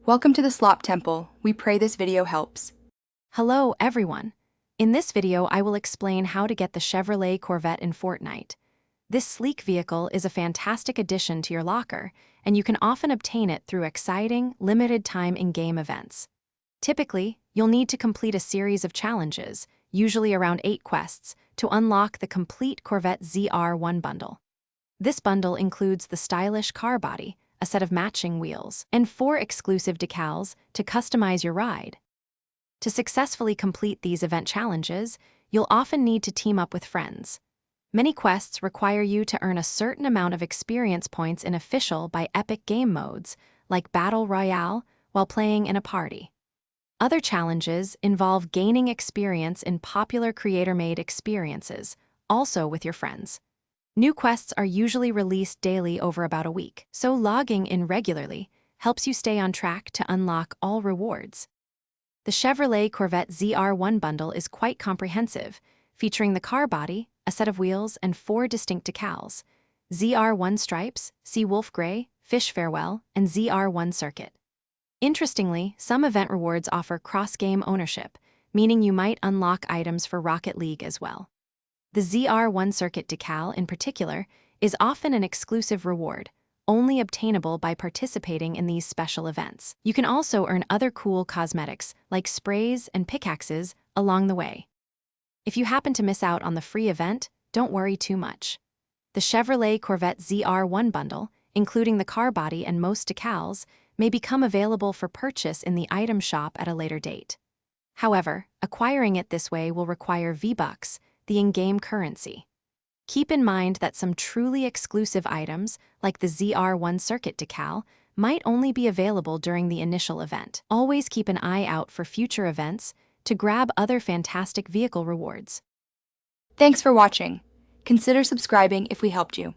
Welcome to the Slop Temple. We pray this video helps. Hello, everyone. In this video, I will explain how to get the Chevrolet Corvette in Fortnite. This sleek vehicle is a fantastic addition to your locker, and you can often obtain it through exciting, limited-time in-game events. Typically, you'll need to complete a series of challenges, usually around 8 quests, to unlock the complete Corvette ZR1 bundle. This bundle includes the stylish car body, a set of matching wheels, and 4 exclusive decals to customize your ride. To successfully complete these event challenges, you'll often need to team up with friends. Many quests require you to earn a certain amount of experience points in official by Epic game modes, like Battle Royale, while playing in a party. Other challenges involve gaining experience in popular creator-made experiences, also with your friends. New quests are usually released daily over about a week, so logging in regularly helps you stay on track to unlock all rewards. The Chevrolet Corvette ZR1 bundle is quite comprehensive, featuring the car body, a set of wheels, and 4 distinct decals: ZR1 Stripes, Sea Wolf Gray, Fish Farewell, and ZR1 Circuit. Interestingly, some event rewards offer cross-game ownership, meaning you might unlock items for Rocket League as well. The ZR1 Circuit decal, in particular, is often an exclusive reward, only obtainable by participating in these special events. You can also earn other cool cosmetics, like sprays and pickaxes, along the way. If you happen to miss out on the free event, don't worry too much. The Chevrolet Corvette ZR1 bundle, including the car body and most decals, may become available for purchase in the item shop at a later date. However, acquiring it this way will require V-Bucks, the in-game currency. Keep in mind that some truly exclusive items, like the ZR1 Circuit decal, might only be available during the initial event. Always keep an eye out for future events to grab other fantastic vehicle rewards. Thanks for watching. Consider subscribing if we helped you.